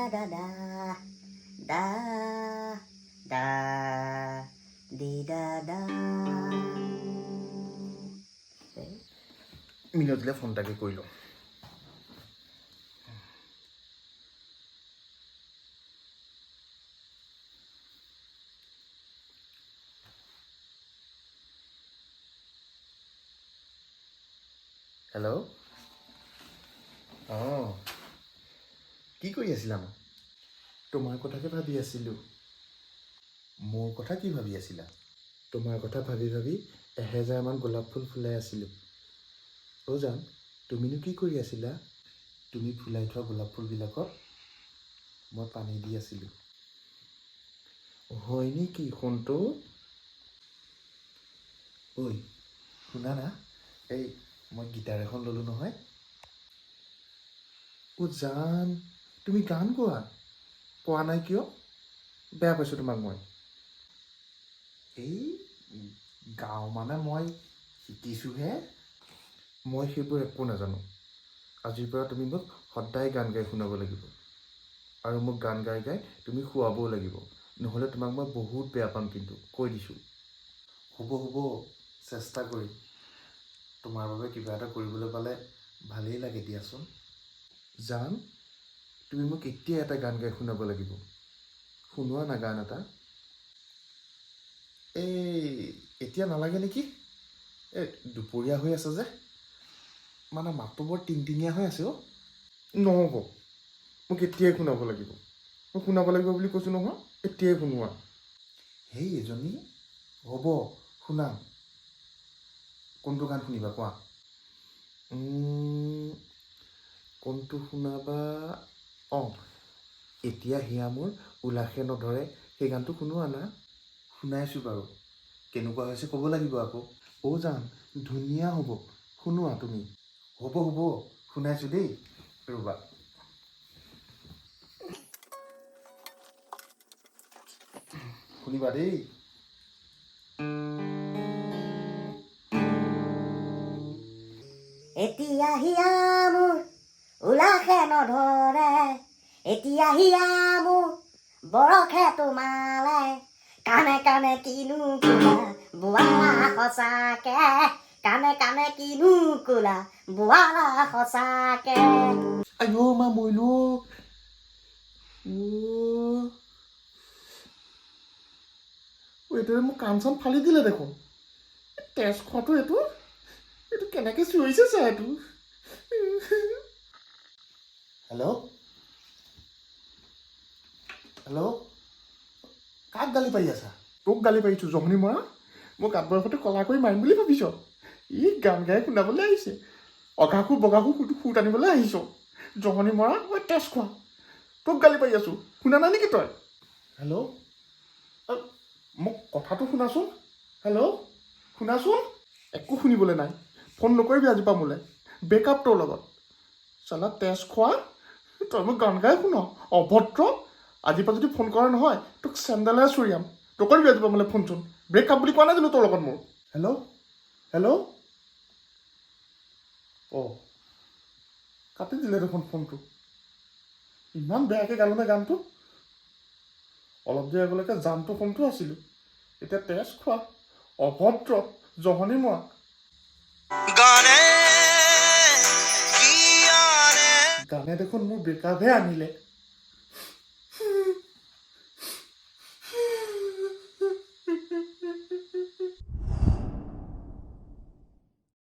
da da da da di da da মিনতিলে ফোনটাকে কৰিলোঁ hello' কি কৰি আছিলা মই তোমাৰ কথাকে ভাবি আছিলোঁ মোৰ কথা কি ভাবি আছিলা তোমাৰ কথা ভাবি ভাবি 1000মান গোলাপ ফুল ফুলাই আছিলোঁ জান তুমিনো কি কৰি আছিলা তুমি ফুলাই থোৱা গোলাপ ফুলবিলাকত মই পানী দি আছিলোঁ হয় নেকি সোণটো ঐ শুনা না এই মই গিটাৰ এখন ল'লোঁ নহয় জান তুমি গান গোৱা পোৱা নাই কিয় বেয়া পাইছোঁ তোমাক মই এই গাওঁ মানে মই শিকিছোঁহে মই সেইবোৰ একো নাজানো আজিৰ পৰা তুমি মোক সদায় গান গাই শুনাব লাগিব আৰু মোক গান গাই গাই তুমি শুৱাবও লাগিব নহ'লে তোমাক মই বহুত বেয়া পাম কিন্তু কৈ দিছোঁ হ'ব চেষ্টা কৰিম তোমাৰ বাবে কিবা এটা কৰিবলৈ পালে ভালেই লাগে দিয়াচোন জান তুমি মোক এতিয়া এটা গান গাই শুনাব লাগিব শুনোৱা না গান এটা এতিয়া নালাগে নেকি দুপৰীয়া হৈ আছে যে মানে মাতটো বৰ টিংটিঙীয়া হৈ আছে নহ'ব মোক এতিয়াই শুনাব লাগিব মোক শুনাব লাগিব বুলি কৈছোঁ নহয় এতিয়াই শুনোৱা হেই এজনী হ'ব শুনাম কোনটো গান শুনিবা কোৱা কোনটো শুনাবা এতিয়া হিয়া মোৰ উলাসে নধৰে সেই গানটো শুনোৱা না শুনাইছোঁ বাৰু কেনেকুৱা হৈছে ক'ব লাগিব আকৌ জান ধুনীয়া হ'ব শুনোৱা তুমি হ'ব শুনাইছোঁ দেই ৰ'বা শুনিবা দেই এতিয়া হিয়া মোৰ উলাসে নধৰে এতিয়া হিয়া মোৰ বৰষে তোমালে কাণে কাণে কিনো কোলা বোৱালা সঁচাকে কাণে কাণে কিনো কোলা বোৱালা সঁচাকে আইও মা মৰিলো এইটোৱে মোক কাণ চান ফালি দিলে দেখোন তেজ খোৱাটো এইটো কেনেকৈ চিঞৰিছে চা এইটো হেল্ল' কাক গালি পাৰি আছা তোক গালি পাৰিছোঁ জহনি মৰা মোক আব্বৰসতে কলা কৰি মাৰিম বুলি ভাবিছ গান গাই শুনাবলৈ আহিছে অঘাসু বগাসু সুৰ টানিবলৈ আহিছ জহনি মৰা মই তেজ খোৱা তোক গালি পাৰি আছোঁ শুনা নাই নেকি তই হেল্ল' মোক কথাটো শুনাচোন হেল্ল' শুনাচোন একো শুনিবলৈ নাই ফোন নকৰিবি আজিৰ পৰা মোলৈ ব্ৰেকআপ তোৰ লগত চালা তেজ খোৱা তই মোক গান গাই শুন অভদ্ৰ আজিৰ পৰা যদি ফোন কৰা নহয় তোক চেণ্ডেলে চুৰিয়াম নকৰিবি আজিৰ পৰা মোলৈ ফোনচোন ব্ৰেকআপ বুলি কোৱা নাই জানো তোৰ লগত মোৰ হেল্ল' কাটি দিলে দেখোন ফোনটো ইমান বেয়াকৈ গালো নে গানটো অলপ দেৰি আগলৈকে জানটো ফোনটো আছিলোঁ এতিয়া তেজ খোৱা অভদ্ৰ জহনি মৰা গানে দেখোন মোৰ ব্ৰেকআপহে আনিলে